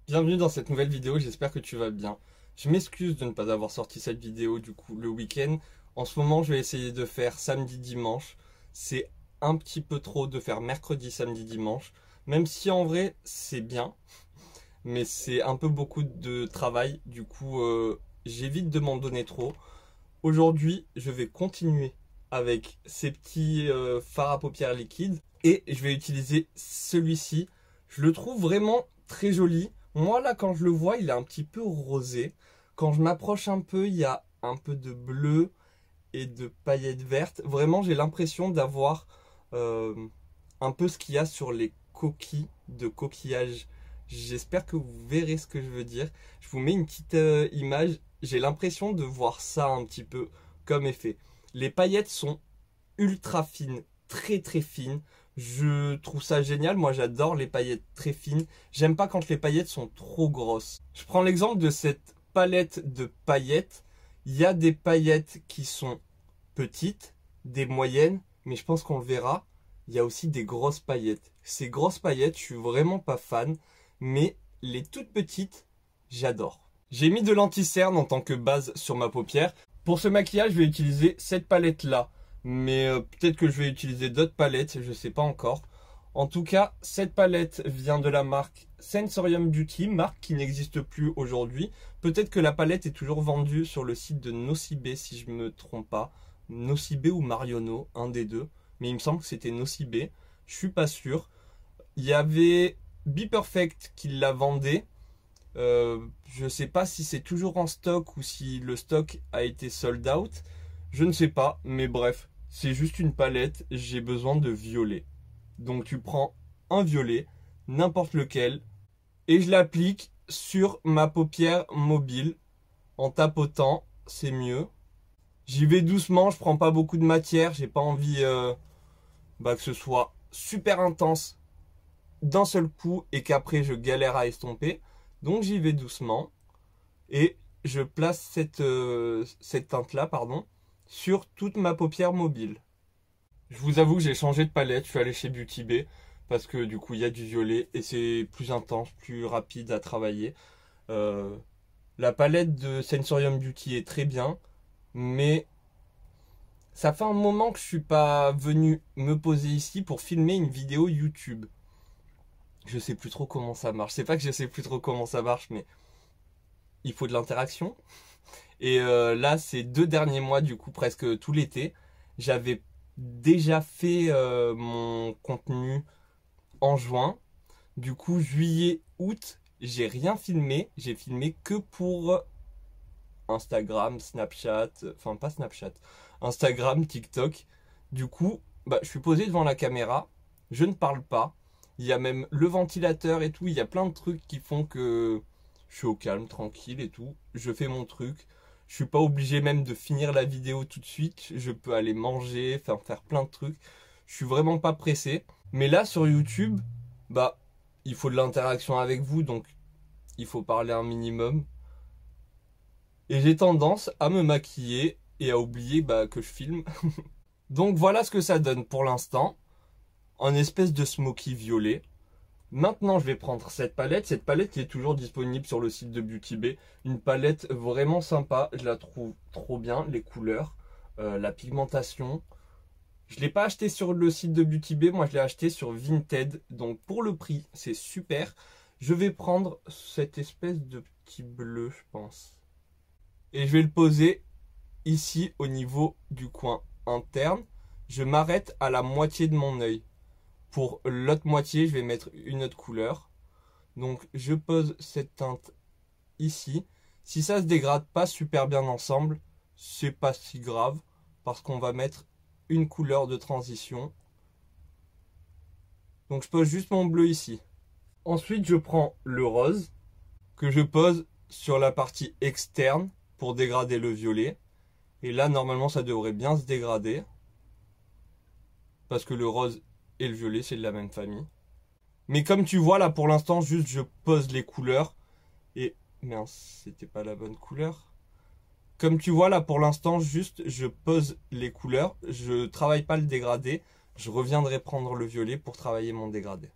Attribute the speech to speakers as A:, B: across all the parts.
A: Bienvenue dans cette nouvelle vidéo, j'espère que tu vas bien. Je m'excuse de ne pas avoir sorti cette vidéo du coup le week-end. En ce moment, je vais essayer de faire samedi, dimanche. C'est un petit peu trop de faire mercredi, samedi, dimanche. Même si en vrai, c'est bien. Mais c'est un peu beaucoup de travail. Du coup, j'évite de m'en donner trop. Aujourd'hui, je vais continuer avec ces petits fards à paupières liquides. Et je vais utiliser celui-ci. Je le trouve vraiment très joli. Moi, là, quand je le vois, il est un petit peu rosé. Quand je m'approche un peu, il y a un peu de bleu et de paillettes vertes. Vraiment, j'ai l'impression d'avoir euh, un peu ce qu'il y a sur les coquilles de coquillage. J'espère que vous verrez ce que je veux dire. Je vous mets une petite image. J'ai l'impression de voir ça un petit peu comme effet. Les paillettes sont ultra fines, très très fines. Je trouve ça génial. Moi, j'adore les paillettes très fines. J'aime pas quand les paillettes sont trop grosses. Je prends l'exemple de cette palette de paillettes. Il y a des paillettes qui sont petites, des moyennes, mais je pense qu'on le verra. Il y a aussi des grosses paillettes. Ces grosses paillettes, je suis vraiment pas fan, mais les toutes petites, j'adore. J'ai mis de l'anti-cerne en tant que base sur ma paupière. Pour ce maquillage, je vais utiliser cette palette-là. Mais peut-être que je vais utiliser d'autres palettes, je sais pas encore. En tout cas, cette palette vient de la marque Sensorium Beauty, marque qui n'existe plus aujourd'hui. Peut-être que la palette est toujours vendue sur le site de Nocibé, si je me trompe pas. Nocibé ou Marionneau, un des deux. Mais il me semble que c'était Nocibé. Je suis pas sûr. Il y avait Be Perfect qui la vendait. Je sais pas si c'est toujours en stock ou si le stock a été sold out. Je ne sais pas, mais bref, c'est juste une palette. J'ai besoin de violet. Donc tu prends un violet, n'importe lequel, et je l'applique sur ma paupière mobile en tapotant, c'est mieux. J'y vais doucement, je prends pas beaucoup de matière, j'ai pas envie que ce soit super intense d'un seul coup et qu'après je galère à estomper. Donc j'y vais doucement et je place cette teinte-là, pardon, sur toute ma paupière mobile. Je vous avoue que j'ai changé de palette, je suis allé chez Beauty Bay parce que du coup il y a du violet et c'est plus intense, plus rapide à travailler. Euh, la palette de Sensorium Beauty est très bien, mais ça fait un moment que je suis pas venu me poser ici pour filmer une vidéo YouTube. Je sais plus trop comment ça marche. C'est pas que je sais plus trop comment ça marche, mais il faut de l'interaction. Et là, ces 2 derniers mois, du coup, presque tout l'été, j'avais déjà fait mon contenu en juin. Du coup, juillet, août, j'ai rien filmé. J'ai filmé que pour Instagram, Snapchat, enfin pas Snapchat, Instagram, TikTok. Du coup, je suis posé devant la caméra, je ne parle pas. Il y a même le ventilateur et tout. Il y a plein de trucs qui font que je suis au calme, tranquille et tout. Je fais mon truc. Je suis pas obligé même de finir la vidéo tout de suite. Je peux aller manger, faire plein de trucs. Je suis vraiment pas pressé. Mais là, sur YouTube, bah, il faut de l'interaction avec vous, donc il faut parler un minimum. Et j'ai tendance à me maquiller et à oublier que je filme. Donc voilà ce que ça donne pour l'instant. En espèce de smoky violet. Maintenant, je vais prendre cette palette. Cette palette qui est toujours disponible sur le site de Beauty Bay. Une palette vraiment sympa. Je la trouve trop bien. Les couleurs, la pigmentation. Je ne l'ai pas acheté sur le site de Beauty Bay. Moi, je l'ai acheté sur Vinted. Donc pour le prix, c'est super. Je vais prendre cette espèce de petit bleu, je pense. Et je vais le poser ici au niveau du coin interne. Je m'arrête à la moitié de mon œil. Pour l'autre moitié, je vais mettre une autre couleur. Donc je pose cette teinte ici. Si ça se dégrade pas super bien ensemble, c'est pas si grave parce qu'on va mettre une couleur de transition. Donc je pose juste mon bleu ici. Ensuite, je prends le rose que je pose sur la partie externe pour dégrader le violet. Et là, normalement, ça devrait bien se dégrader. Parce que le rose et le violet, c'est de la même famille. Mais comme tu vois, là, pour l'instant, juste je pose les couleurs. Et, mince, c'était pas la bonne couleur. Comme tu vois, là, pour l'instant, juste je pose les couleurs. Je travaille pas le dégradé. Je reviendrai prendre le violet pour travailler mon dégradé.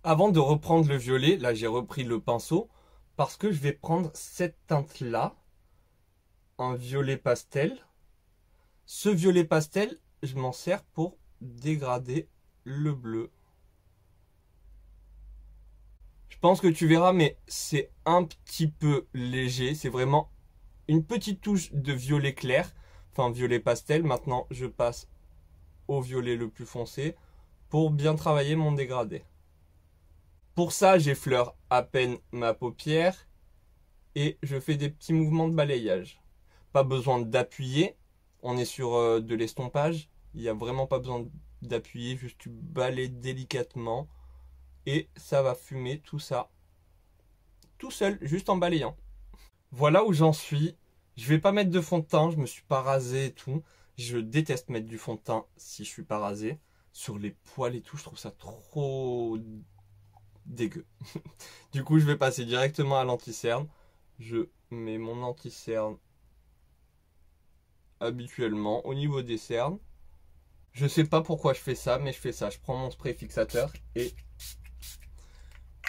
A: Avant de reprendre le violet, là j'ai repris le pinceau parce que je vais prendre cette teinte-là, un violet pastel. Ce violet pastel, je m'en sers pour dégrader le bleu. Je pense que tu verras, mais c'est un petit peu léger. C'est vraiment une petite touche de violet clair, enfin violet pastel. Maintenant, je passe au violet le plus foncé pour bien travailler mon dégradé. Pour ça, j'effleure à peine ma paupière et je fais des petits mouvements de balayage. Pas besoin d'appuyer, on est sur de l'estompage, il n'y a vraiment pas besoin d'appuyer, juste tu balayes délicatement et ça va fumer tout ça tout seul, juste en balayant. Voilà où j'en suis. Je vais pas mettre de fond de teint, je me suis pas rasé et tout. Je déteste mettre du fond de teint si je suis pas rasé. Sur les poils et tout, je trouve ça trop dégueu. Du coup, je vais passer directement à l'anti-cerne. Je mets mon anti-cerne habituellement au niveau des cernes. Je sais pas pourquoi je fais ça, mais je fais ça. Je prends mon spray fixateur et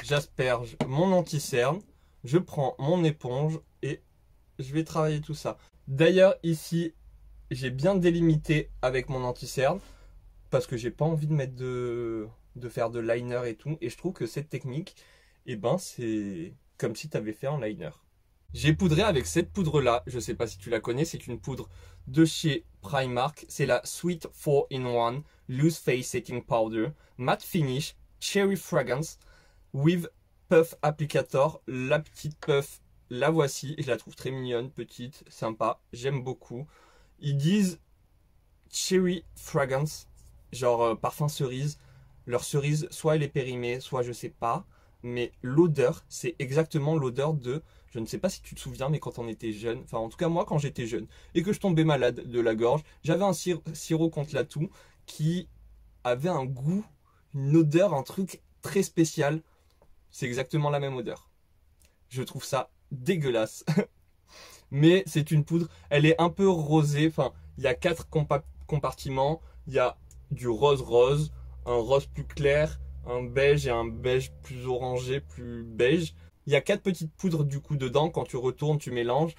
A: j'asperge mon anti-cerne. Je prends mon éponge et je vais travailler tout ça. D'ailleurs, ici, j'ai bien délimité avec mon anti-cerne parce que j'ai pas envie de mettre de faire de liner et tout. Et je trouve que cette technique, eh ben, c'est comme si tu avais fait un liner. J'ai poudré avec cette poudre-là. Je sais pas si tu la connais. C'est une poudre de chez Primark. C'est la Sweet 4-in-1 Loose Face Setting Powder. Matte Finish. Cherry Fragrance. With Puff Applicator. La petite puff, la voici. Je la trouve très mignonne, petite, sympa. J'aime beaucoup. Ils disent Cherry Fragrance. Genre parfum cerise. Leur cerise, soit elle est périmée, soit je sais pas. Mais l'odeur, c'est exactement l'odeur de... Je ne sais pas si tu te souviens, mais quand on était jeune, enfin en tout cas moi quand j'étais jeune, et que je tombais malade de la gorge, j'avais un sirop contre la toux qui avait un goût, une odeur, un truc très spécial. C'est exactement la même odeur. Je trouve ça dégueulasse. Mais c'est une poudre, elle est un peu rosée, enfin il y a 4 compartiments, il y a du rose-rose, un rose plus clair, un beige et un beige plus orangé, plus beige. Il y a 4 petites poudres du coup dedans. Quand tu retournes, tu mélanges.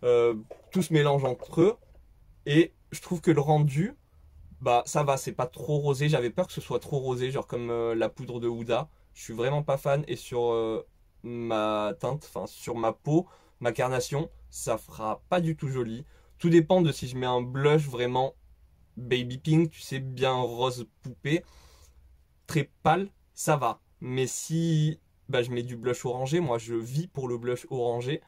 A: Tout se mélange entre eux. Et je trouve que le rendu, bah ça va, c'est pas trop rosé. J'avais peur que ce soit trop rosé, genre comme la poudre de Huda. Je suis vraiment pas fan. Et sur ma teinte, enfin sur ma peau, ma carnation, ça fera pas du tout joli. Tout dépend de si je mets un blush vraiment baby pink, tu sais, bien rose poupée, très pâle, ça va. Mais si bah, je mets du blush orangé, moi je vis pour le blush orangé,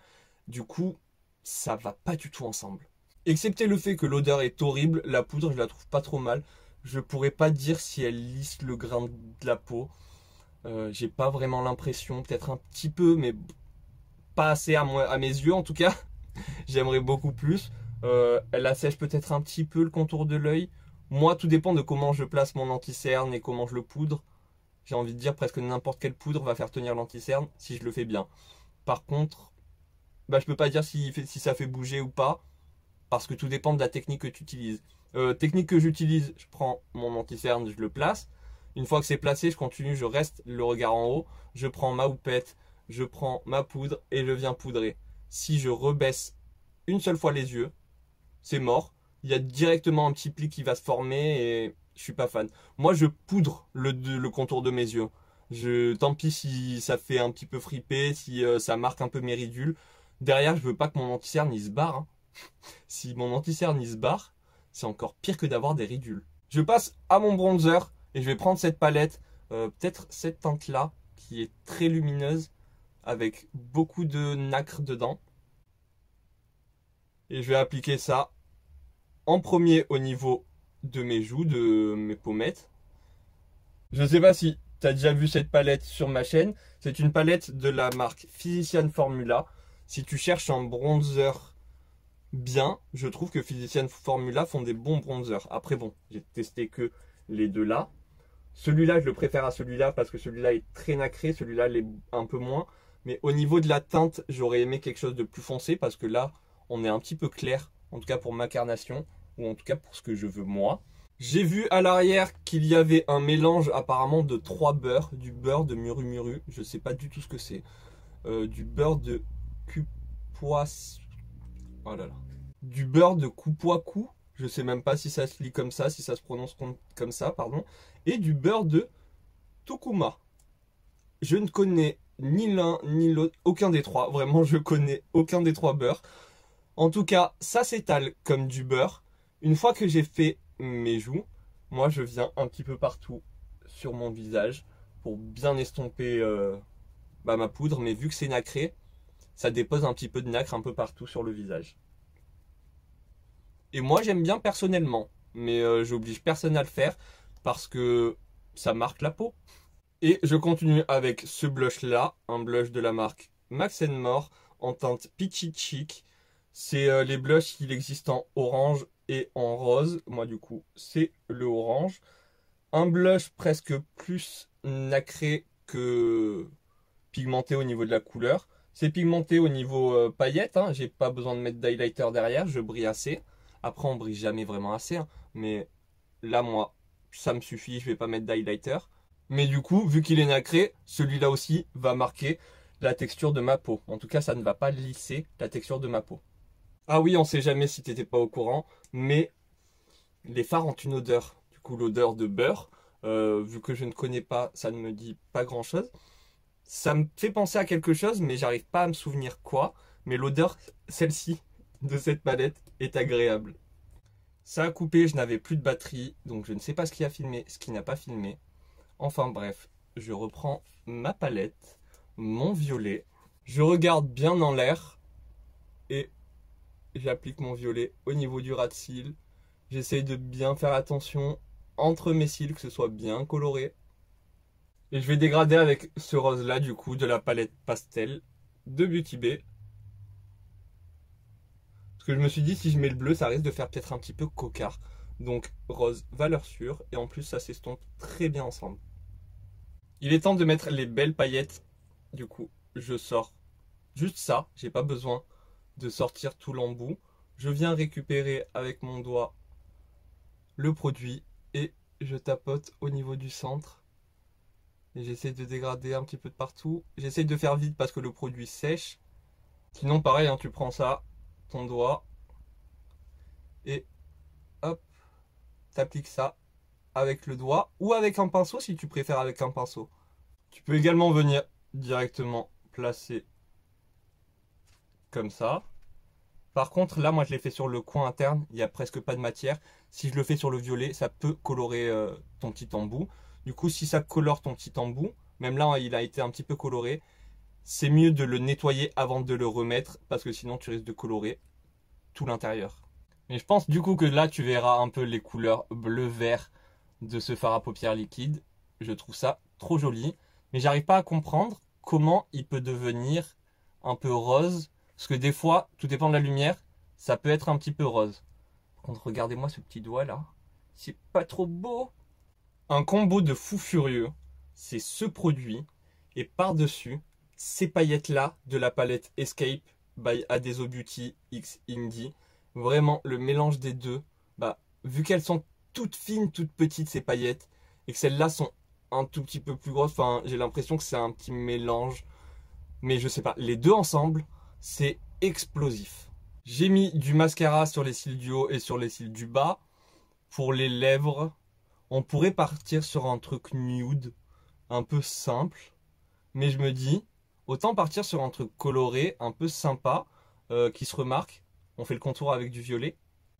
A: du coup ça va pas du tout ensemble. Excepté le fait que l'odeur est horrible, la poudre je la trouve pas trop mal. Je pourrais pas dire si elle lisse le grain de la peau. J'ai pas vraiment l'impression, peut-être un petit peu, mais pas assez à mes yeux en tout cas. J'aimerais beaucoup plus. Elle assèche peut-être un petit peu le contour de l'œil. Moi, tout dépend de comment je place mon anti-cerne et comment je le poudre. J'ai envie de dire presque n'importe quelle poudre va faire tenir l'anti-cerne si je le fais bien. Par contre, bah, je peux pas dire si ça fait bouger ou pas, parce que tout dépend de la technique que tu utilises. Technique que j'utilise, je prends mon anti-cerne, je le place. Une fois que c'est placé, je continue, je reste le regard en haut. Je prends ma houppette, je prends ma poudre et je viens poudrer. Si je rebaisse une seule fois les yeux, c'est mort. Il y a directement un petit pli qui va se former et je suis pas fan. Moi, je poudre le contour de mes yeux. Tant pis si ça fait un petit peu fripé, si ça marque un peu mes ridules. Derrière, je veux pas que mon anti-cerne il se barre. Hein. Si mon anti-cerne il se barre, c'est encore pire que d'avoir des ridules. Je passe à mon bronzer et je vais prendre cette palette, peut-être cette teinte là, qui est très lumineuse, avec beaucoup de nacre dedans. Et je vais appliquer ça en premier au niveau de mes joues, de mes pommettes. Je ne sais pas si tu as déjà vu cette palette sur ma chaîne. C'est une palette de la marque Physician Formula. Si tu cherches un bronzer bien, je trouve que Physician Formula font des bons bronzers. Après bon, j'ai testé que les deux là. Celui-là, je le préfère à celui-là parce que celui-là est très nacré, celui-là l'est un peu moins. Mais au niveau de la teinte, j'aurais aimé quelque chose de plus foncé parce que là, on est un petit peu clair, en tout cas pour ma carnation, ou en tout cas pour ce que je veux moi. J'ai vu à l'arrière qu'il y avait un mélange apparemment de 3 beurres. Du beurre de Muru Muru, je sais pas du tout ce que c'est. Du beurre de Cupois... Oh là là. Du beurre de Kupuaku, je sais même pas si ça se lit comme ça, si ça se prononce comme ça, pardon. Et du beurre de Tukuma. Je ne connais ni l'un ni l'autre, aucun des trois. Vraiment, je connais aucun des trois beurres. En tout cas, ça s'étale comme du beurre. Une fois que j'ai fait mes joues, moi je viens un petit peu partout sur mon visage pour bien estomper ma poudre. Mais vu que c'est nacré, ça dépose un petit peu de nacre un peu partout sur le visage. Et moi j'aime bien personnellement, mais j'oblige personne à le faire parce que ça marque la peau. Et je continue avec ce blush là, un blush de la marque Max More en teinte Peachy Chic. C'est les blushs, il existe en orange et en rose. Moi du coup c'est le orange. Un blush presque plus nacré que pigmenté au niveau de la couleur. C'est pigmenté au niveau paillettes, hein. J'ai pas besoin de mettre d'highlighter derrière, je brille assez. Après on brille jamais vraiment assez, hein. Mais là moi ça me suffit, je vais pas mettre d'highlighter. Mais du coup, vu qu'il est nacré, celui-là aussi va marquer la texture de ma peau. En tout cas, ça ne va pas lisser la texture de ma peau. Ah oui, on sait jamais si t'étais pas au courant, mais les fards ont une odeur. Du coup, l'odeur de beurre, vu que je ne connais pas, ça ne me dit pas grand-chose. Ça me fait penser à quelque chose, mais j'arrive pas à me souvenir quoi. Mais l'odeur, celle-ci, de cette palette, est agréable. Ça a coupé, je n'avais plus de batterie, donc je ne sais pas ce qui a filmé, ce qui n'a pas filmé. Enfin bref, je reprends ma palette, mon violet, je regarde bien en l'air et j'applique mon violet au niveau du ras de cils. J'essaye de bien faire attention entre mes cils, que ce soit bien coloré. Et je vais dégrader avec ce rose là du coup de la palette pastel de Beauty Bay. Parce que je me suis dit si je mets le bleu ça risque de faire peut-être un petit peu cocard. Donc rose valeur sûre et en plus ça s'estompe très bien ensemble. Il est temps de mettre les belles paillettes. Du coup, je sors juste ça. J'ai pas besoin de sortir tout l'embout. Je viens récupérer avec mon doigt le produit et je tapote au niveau du centre. Et j'essaie de dégrader un petit peu de partout. J'essaie de faire vite parce que le produit sèche. Sinon, pareil, hein, tu prends ça, ton doigt, et hop, t'appliques ça avec le doigt ou avec un pinceau si tu préfères avec un pinceau. Tu peux également venir directement placer comme ça. Par contre, là, moi, je l'ai fait sur le coin interne. Il n'y a presque pas de matière. Si je le fais sur le violet, ça peut colorer ton petit embout. Du coup, si ça colore ton petit embout, même là, il a été un petit peu coloré, c'est mieux de le nettoyer avant de le remettre parce que sinon, tu risques de colorer tout l'intérieur. Mais je pense du coup que là, tu verras un peu les couleurs bleu-vert de ce fard à paupières liquide. Je trouve ça trop joli. Mais j'arrive pas à comprendre comment il peut devenir un peu rose. Parce que des fois, tout dépend de la lumière, ça peut être un petit peu rose. Par contre, regardez-moi ce petit doigt là. C'est pas trop beau. Un combo de fou furieux, c'est ce produit. Et par-dessus, ces paillettes là de la palette Escape by Adeso Beauty X Indie. Vraiment, le mélange des deux. Vu qu'elles sont toutes fines, toutes petites ces paillettes, et que celles-là sont un tout petit peu plus grosses, enfin, j'ai l'impression que c'est un petit mélange. Mais je sais pas, les deux ensemble, c'est explosif. J'ai mis du mascara sur les cils du haut et sur les cils du bas. Pour les lèvres, on pourrait partir sur un truc nude, un peu simple. Mais je me dis, autant partir sur un truc coloré, un peu sympa, qui se remarque. On fait le contour avec du violet.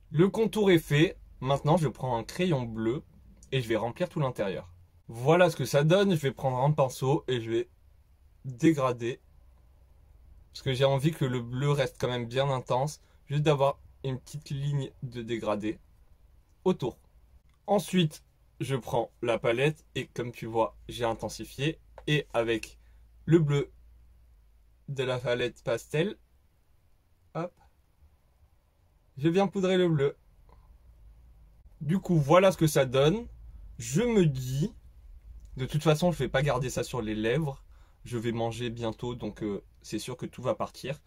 A: Le contour est fait. Maintenant, je prends un crayon bleu et je vais remplir tout l'intérieur. Voilà ce que ça donne. Je vais prendre un pinceau et je vais dégrader. Parce que j'ai envie que le bleu reste quand même bien intense. Juste d'avoir une petite ligne de dégradé autour. Ensuite, je prends la palette et comme tu vois, j'ai intensifié. Et avec le bleu de la palette pastel, hop, je viens poudrer le bleu. Du coup, voilà ce que ça donne. Je me dis, de toute façon, je ne vais pas garder ça sur les lèvres. Je vais manger bientôt, donc c'est sûr que tout va partir.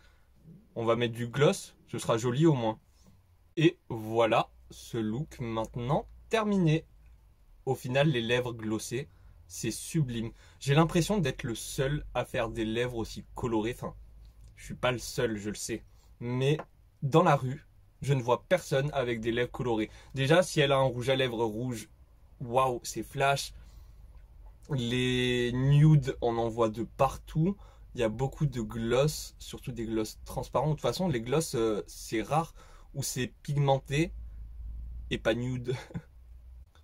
A: On va mettre du gloss, ce sera joli au moins. Et voilà ce look maintenant. terminé. Au final, les lèvres glossées, c'est sublime. J'ai l'impression d'être le seul à faire des lèvres aussi colorées. Enfin, je suis pas le seul, je le sais. Mais dans la rue, je ne vois personne avec des lèvres colorées. Déjà, si elle a un rouge à lèvres rouge, waouh, c'est flash. Les nudes, on en voit de partout. Il y a beaucoup de gloss, surtout des gloss transparents. De toute façon, les gloss, c'est rare où c'est pigmenté et pas nude.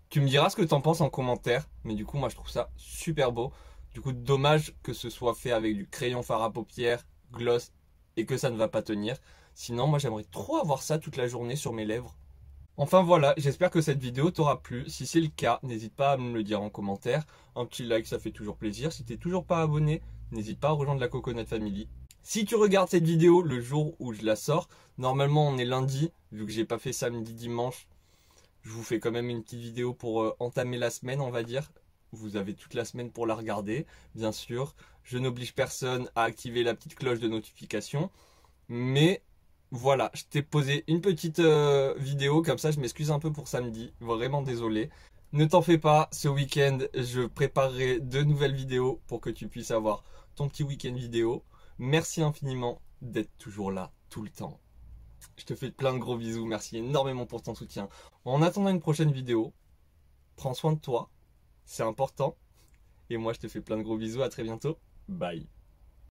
A: Tu me diras ce que t'en penses en commentaire, mais du coup, moi, je trouve ça super beau. Du coup, dommage que ce soit fait avec du crayon fard à paupières, gloss, et que ça ne va pas tenir. Sinon, moi, j'aimerais trop avoir ça toute la journée sur mes lèvres. Enfin voilà, j'espère que cette vidéo t'aura plu. Si c'est le cas, n'hésite pas à me le dire en commentaire. Un petit like, ça fait toujours plaisir. Si t'es toujours pas abonné, n'hésite pas à rejoindre la Coconut Family. Si tu regardes cette vidéo le jour où je la sors, normalement on est lundi, vu que j'ai pas fait samedi, dimanche, je vous fais quand même une petite vidéo pour entamer la semaine, on va dire. Vous avez toute la semaine pour la regarder, bien sûr. Je n'oblige personne à activer la petite cloche de notification, mais voilà, je t'ai posé une petite vidéo, comme ça je m'excuse un peu pour samedi, vraiment désolé. Ne t'en fais pas, ce week-end je préparerai de nouvelles vidéos pour que tu puisses avoir ton petit week-end vidéo. Merci infiniment d'être toujours là, tout le temps. Je te fais plein de gros bisous, merci énormément pour ton soutien. En attendant une prochaine vidéo, prends soin de toi, c'est important. Et moi je te fais plein de gros bisous, à très bientôt, bye.